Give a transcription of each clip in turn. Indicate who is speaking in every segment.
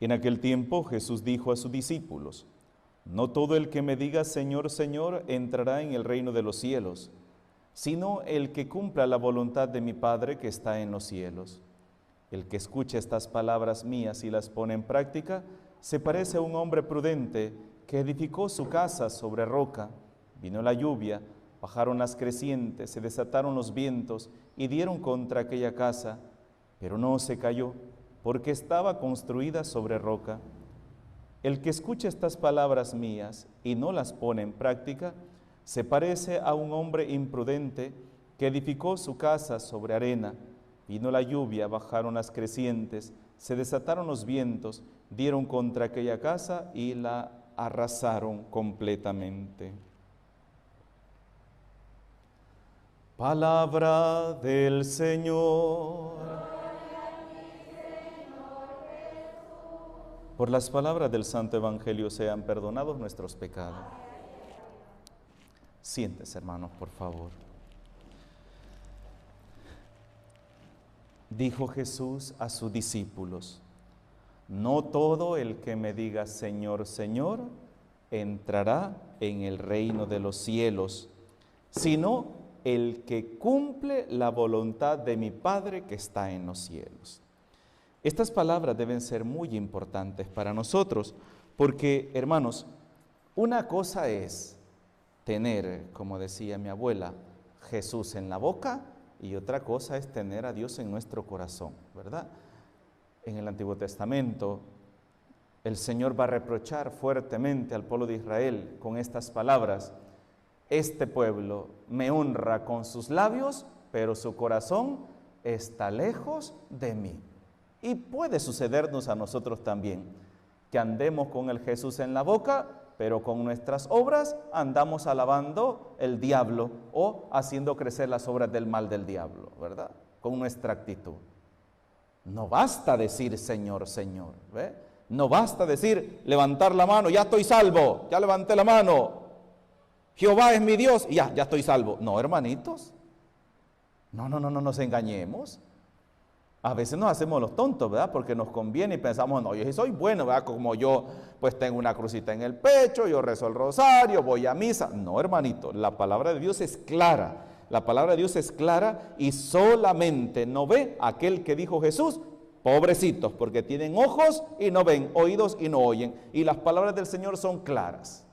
Speaker 1: En aquel tiempo Jesús dijo a sus discípulos: no todo el que me diga Señor, Señor, entrará en el reino de los cielos, sino el que cumpla la voluntad de mi Padre que está en los cielos. El que escuche estas palabras mías y las pone en práctica, se parece a un hombre prudente que edificó su casa sobre roca. Vino la lluvia, bajaron las crecientes, se desataron los vientos y dieron contra aquella casa, pero no se cayó, porque estaba construida sobre roca. El que escucha estas palabras mías y no las pone en práctica, se parece a un hombre imprudente que edificó su casa sobre arena. Vino la lluvia, bajaron las crecientes, se desataron los vientos, dieron contra aquella casa y la arrasaron completamente. Palabra del Señor. Por las palabras del Santo Evangelio sean perdonados nuestros pecados. Siéntese, hermanos, por favor. Dijo Jesús a sus discípulos: no todo el que me diga Señor, Señor, entrará en el reino de los cielos, sino el que cumple la voluntad de mi Padre que está en los cielos. Estas palabras deben ser muy importantes para nosotros, porque, hermanos, una cosa es tener, como decía mi abuela, Jesús en la boca, y otra cosa es tener a Dios en nuestro corazón, ¿verdad? En el Antiguo Testamento, el Señor va a reprochar fuertemente al pueblo de Israel con estas palabras: este pueblo me honra con sus labios, pero su corazón está lejos de mí. Y puede sucedernos a nosotros también, que andemos con el Jesús en la boca, pero con nuestras obras andamos alabando el diablo o haciendo crecer las obras del mal del diablo, ¿verdad? Con nuestra actitud. No basta decir Señor, Señor, ¿ve? No basta decir, levantar la mano, ya estoy salvo, ya levanté la mano. Jehová es mi Dios y ya estoy salvo. No, hermanitos. No nos engañemos. A veces nos hacemos los tontos, ¿verdad? Porque nos conviene y pensamos, no, yo sí soy bueno, ¿verdad? Como yo, pues tengo una crucita en el pecho, yo rezo el rosario, voy a misa. No, hermanito, la palabra de Dios es clara. La palabra de Dios es clara y solamente no ve aquel que dijo Jesús, pobrecitos, porque tienen ojos y no ven, oídos y no oyen. Y las palabras del Señor son claras.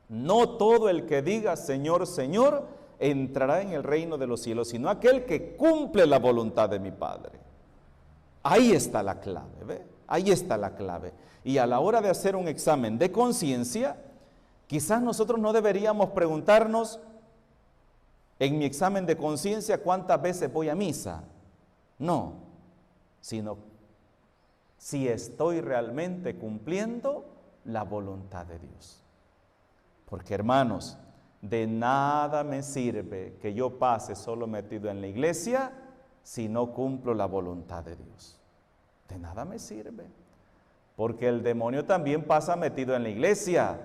Speaker 1: No todo el que diga Señor, Señor, entrará en el reino de los cielos, sino aquel que cumple la voluntad de mi Padre. Ahí está la clave, ¿ve? Ahí está la clave. Y a la hora de hacer un examen de conciencia, quizás nosotros no deberíamos preguntarnos, en mi examen de conciencia, ¿cuántas veces voy a misa? No, sino si estoy realmente cumpliendo la voluntad de Dios. Porque, hermanos, de nada me sirve que yo pase solo metido en la iglesia si no cumplo la voluntad de Dios. De nada me sirve. Porque el demonio también pasa metido en la iglesia.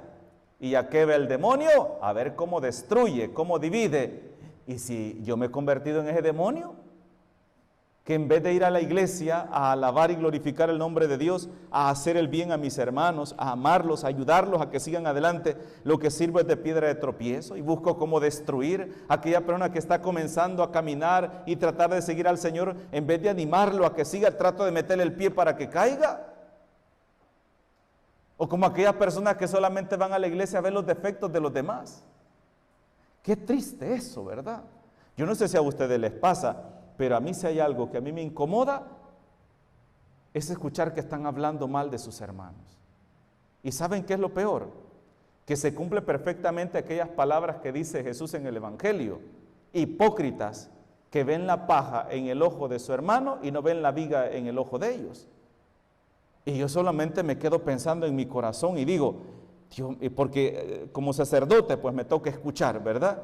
Speaker 1: ¿Y a qué ve el demonio? A ver cómo destruye, cómo divide. ¿Y si yo me he convertido en ese demonio? Que en vez de ir a la iglesia a alabar y glorificar el nombre de Dios, a hacer el bien a mis hermanos, a amarlos, a ayudarlos a que sigan adelante, lo que sirve es de piedra de tropiezo y busco cómo destruir a aquella persona que está comenzando a caminar y tratar de seguir al Señor, en vez de animarlo a que siga, trato de meterle el pie para que caiga. O como aquellas personas que solamente van a la iglesia a ver los defectos de los demás. Qué triste eso, ¿verdad? Yo no sé si a ustedes les pasa, pero a mí si hay algo que a mí me incomoda, es escuchar que están hablando mal de sus hermanos. ¿Y saben qué es lo peor? Que se cumple perfectamente aquellas palabras que dice Jesús en el Evangelio. Hipócritas que ven la paja en el ojo de su hermano y no ven la viga en el ojo de ellos. Y yo solamente me quedo pensando en mi corazón y digo, Dios, porque como sacerdote pues me toca escuchar, ¿verdad?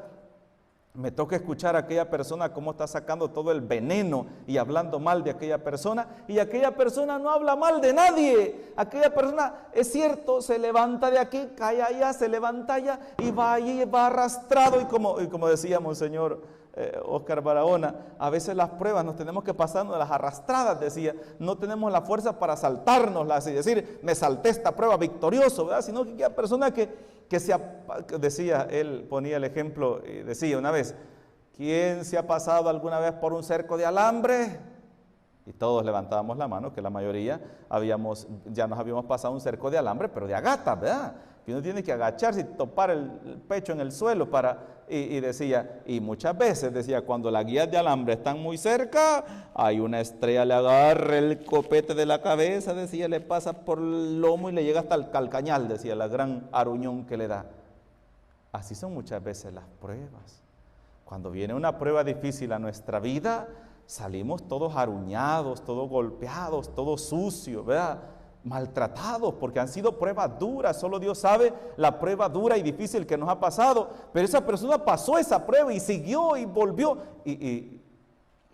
Speaker 1: Me toca escuchar a aquella persona cómo está sacando todo el veneno y hablando mal de aquella persona, y aquella persona no habla mal de nadie. Aquella persona, es cierto, se levanta de aquí, cae allá, se levanta allá y va allí, va arrastrado, y como decía Monseñor Oscar Barahona, a veces las pruebas nos tenemos que pasarnos las arrastradas, decía, no tenemos la fuerza para saltárnoslas y decir, me salté esta prueba victorioso, ¿verdad? Sino que aquella persona que decía, él ponía el ejemplo y decía una vez, ¿quién se ha pasado alguna vez por un cerco de alambre? Y todos levantábamos la mano, que la mayoría ya nos habíamos pasado un cerco de alambre, pero de agatas, ¿verdad? Que uno tiene que agacharse y topar el pecho en el suelo y decía, y muchas veces decía, cuando las guías de alambre están muy cerca, hay una estrella, le agarra el copete de la cabeza, decía, le pasa por el lomo y le llega hasta el calcañal, decía, la gran aruñón que le da. Así son muchas veces las pruebas. Cuando viene una prueba difícil a nuestra vida, salimos todos aruñados, todos golpeados, todos sucios, ¿verdad? Maltratados, porque han sido pruebas duras. Solo Dios sabe la prueba dura y difícil que nos ha pasado, pero esa persona pasó esa prueba y siguió y volvió. Y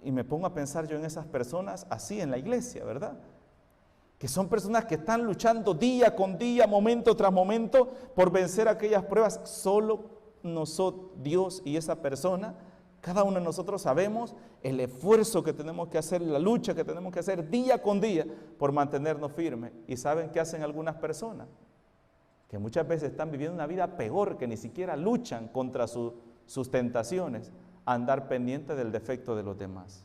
Speaker 1: me pongo a pensar yo en esas personas así en la iglesia, ¿verdad? Que son personas que están luchando día con día, momento tras momento, por vencer aquellas pruebas. Solo nosotros, Dios y esa persona, cada uno de nosotros sabemos el esfuerzo que tenemos que hacer, la lucha que tenemos que hacer día con día por mantenernos firmes. ¿Y saben qué hacen algunas personas? Que muchas veces están viviendo una vida peor, que ni siquiera luchan contra sus tentaciones, andar pendiente del defecto de los demás.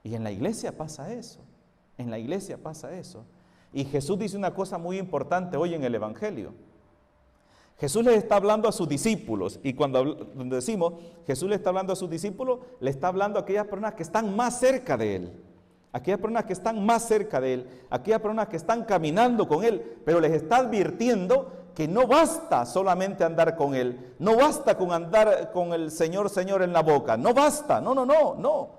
Speaker 1: Y en la iglesia pasa eso, en la iglesia pasa eso. Y Jesús dice una cosa muy importante hoy en el Evangelio. Jesús les está hablando a sus discípulos, y cuando decimos Jesús le está hablando a sus discípulos, le está hablando a aquellas personas que están más cerca de Él, aquellas personas que están más cerca de Él, aquellas personas que están caminando con Él, pero les está advirtiendo que no basta solamente andar con Él, no basta con andar con el Señor, Señor en la boca, no basta, no.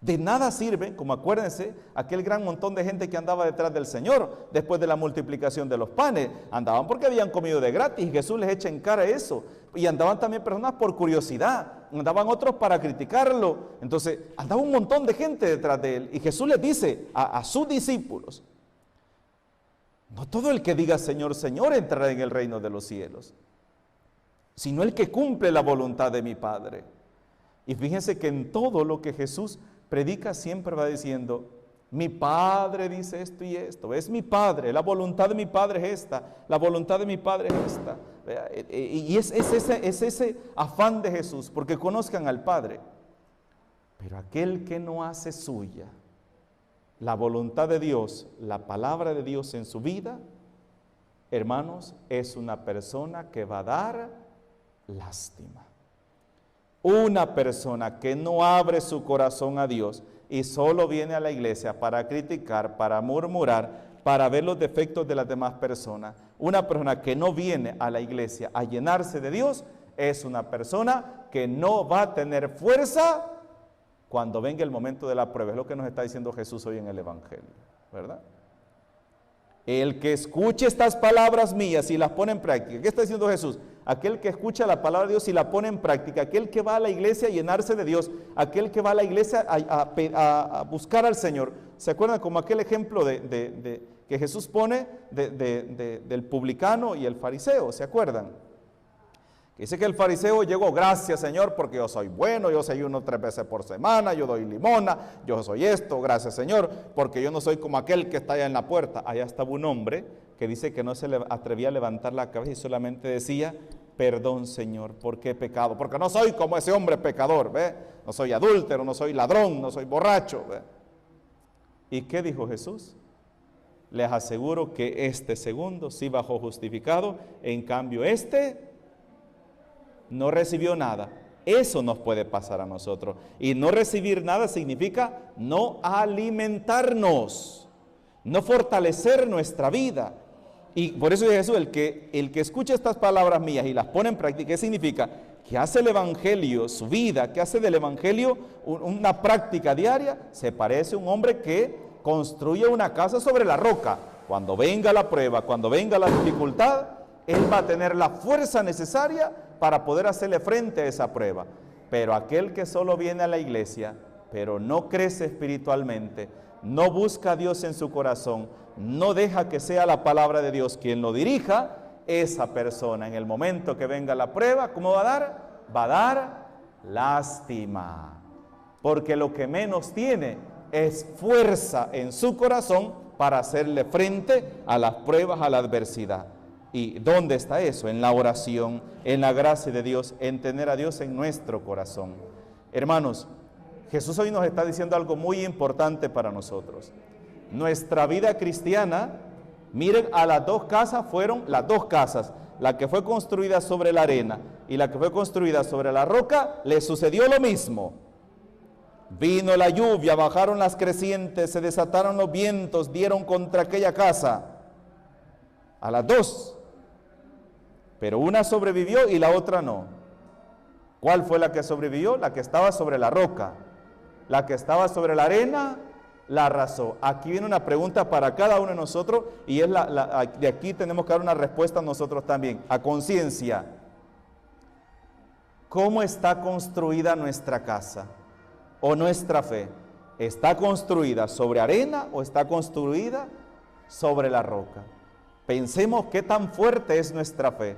Speaker 1: De nada sirve, como acuérdense, aquel gran montón de gente que andaba detrás del Señor después de la multiplicación de los panes. Andaban porque habían comido de gratis y Jesús les echa en cara eso. Y andaban también personas por curiosidad, andaban otros para criticarlo. Entonces andaba un montón de gente detrás de Él. Y Jesús les dice a sus discípulos, no todo el que diga Señor, Señor entrará en el reino de los cielos, sino el que cumple la voluntad de mi Padre. Y fíjense que en todo lo que Jesús predica siempre va diciendo, mi Padre dice esto y esto, es mi Padre, la voluntad de mi Padre es esta, la voluntad de mi Padre es esta. Y es ese afán de Jesús, porque conozcan al Padre. Pero aquel que no hace suya la voluntad de Dios, la palabra de Dios en su vida, hermanos, es una persona que va a dar lástima. Una persona que no abre su corazón a Dios y solo viene a la iglesia para criticar, para murmurar, para ver los defectos de las demás personas. Una persona que no viene a la iglesia a llenarse de Dios es una persona que no va a tener fuerza cuando venga el momento de la prueba. Es lo que nos está diciendo Jesús hoy en el Evangelio, ¿verdad? El que escuche estas palabras mías y las pone en práctica. ¿Qué está diciendo Jesús? Aquel que escucha la palabra de Dios y la pone en práctica, aquel que va a la iglesia a llenarse de Dios, aquel que va a la iglesia a buscar al Señor. ¿Se acuerdan como aquel ejemplo que Jesús pone del publicano y el fariseo? ¿Se acuerdan? Dice que el fariseo llegó, gracias Señor, porque yo soy bueno, yo ayuno 3 veces por semana, yo doy limona, yo soy esto, gracias Señor, porque yo no soy como aquel que está allá en la puerta. Allá estaba un hombre que dice que no se le atrevía a levantar la cabeza y solamente decía, perdón Señor, ¿por qué he pecado? Porque no soy como ese hombre pecador, ¿ve? No soy adúltero, no soy ladrón, no soy borracho, ¿ve? ¿Y qué dijo Jesús? Les aseguro que este segundo sí bajó justificado, en cambio este no recibió nada. Eso nos puede pasar a nosotros. Y no recibir nada significa no alimentarnos, no fortalecer nuestra vida. Y por eso dice Jesús, el que escucha estas palabras mías y las pone en práctica, ¿qué significa? Que hace el Evangelio su vida, que hace del Evangelio una práctica diaria, se parece a un hombre que construye una casa sobre la roca. Cuando venga la prueba, cuando venga la dificultad, él va a tener la fuerza necesaria para poder hacerle frente a esa prueba. Pero aquel que solo viene a la iglesia, pero no crece espiritualmente, no busca a Dios en su corazón, no deja que sea la palabra de Dios quien lo dirija, esa persona en el momento que venga la prueba, ¿cómo va a dar? Va a dar lástima, porque lo que menos tiene es fuerza en su corazón para hacerle frente a las pruebas, a la adversidad. ¿Y dónde está eso? En la oración, en la gracia de Dios, en tener a Dios en nuestro corazón. Hermanos, Jesús hoy nos está diciendo algo muy importante para nosotros. Nuestra vida cristiana, miren, a las dos casas fueron las dos casas. La que fue construida sobre la arena y la que fue construida sobre la roca, le sucedió lo mismo. Vino la lluvia, bajaron las crecientes, se desataron los vientos, dieron contra aquella casa. A las dos. Pero una sobrevivió y la otra no. ¿Cuál fue la que sobrevivió? La que estaba sobre la roca. La que estaba sobre la arena, la arrasó. Aquí viene una pregunta para cada uno de nosotros y es de aquí tenemos que dar una respuesta nosotros también, a conciencia. ¿Cómo está construida nuestra casa o nuestra fe? ¿Está construida sobre arena o está construida sobre la roca? Pensemos qué tan fuerte es nuestra fe.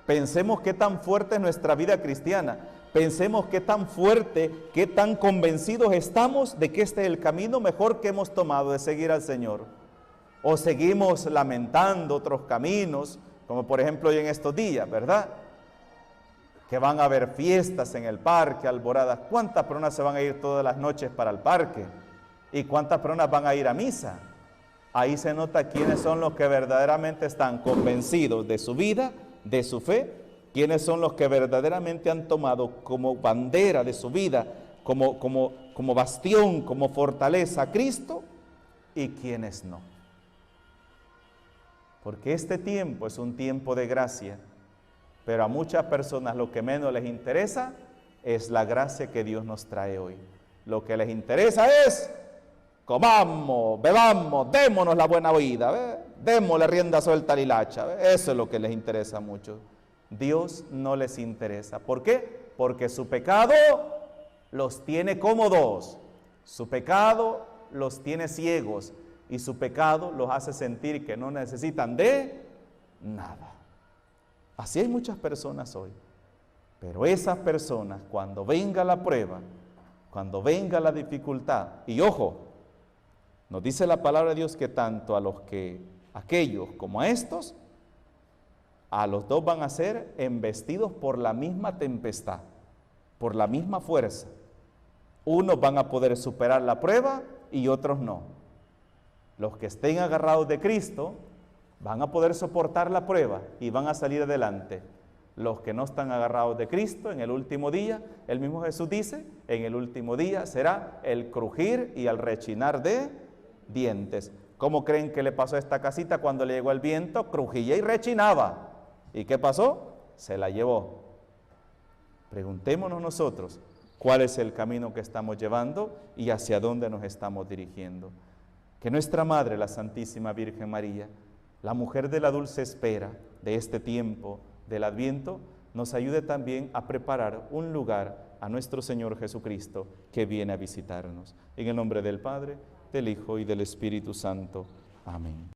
Speaker 1: Pensemos qué tan fuerte es nuestra vida cristiana. Pensemos qué tan fuerte, qué tan convencidos estamos de que este es el camino mejor que hemos tomado de seguir al Señor. O seguimos lamentando otros caminos, como por ejemplo hoy en estos días, ¿verdad? Que van a haber fiestas en el parque, alboradas. ¿Cuántas personas se van a ir todas las noches para el parque? ¿Y cuántas personas van a ir a misa? Ahí se nota quiénes son los que verdaderamente están convencidos de su vida, de su fe, quiénes son los que verdaderamente han tomado como bandera de su vida, como bastión, como fortaleza a Cristo, y quiénes no. Porque este tiempo es un tiempo de gracia, pero a muchas personas lo que menos les interesa es la gracia que Dios nos trae hoy. Lo que les interesa es: comamos, bebamos, démonos la buena vida, démosle rienda suelta al hilacha. Eso es lo que les interesa mucho. Dios no les interesa. ¿Por qué? Porque su pecado los tiene cómodos. Su pecado los tiene ciegos. Y su pecado los hace sentir que no necesitan de nada. Así hay muchas personas hoy. Pero esas personas, cuando venga la prueba, cuando venga la dificultad, y ojo, nos dice la palabra de Dios que tanto a aquellos como a estos, a los dos van a ser embestidos por la misma tempestad, por la misma fuerza. Unos van a poder superar la prueba y otros no. Los que estén agarrados de Cristo van a poder soportar la prueba y van a salir adelante. Los que no están agarrados de Cristo, en el último día, el mismo Jesús dice, en el último día será el crujir y el rechinar de dientes. ¿Cómo creen que le pasó a esta casita cuando le llegó el viento? Crujía y rechinaba. ¿Y qué pasó? Se la llevó. Preguntémonos nosotros, ¿cuál es el camino que estamos llevando y hacia dónde nos estamos dirigiendo? Que nuestra Madre, la Santísima Virgen María, la mujer de la dulce espera de este tiempo del Adviento, nos ayude también a preparar un lugar a nuestro Señor Jesucristo que viene a visitarnos. En el nombre del Padre, del Hijo y del Espíritu Santo. Amén.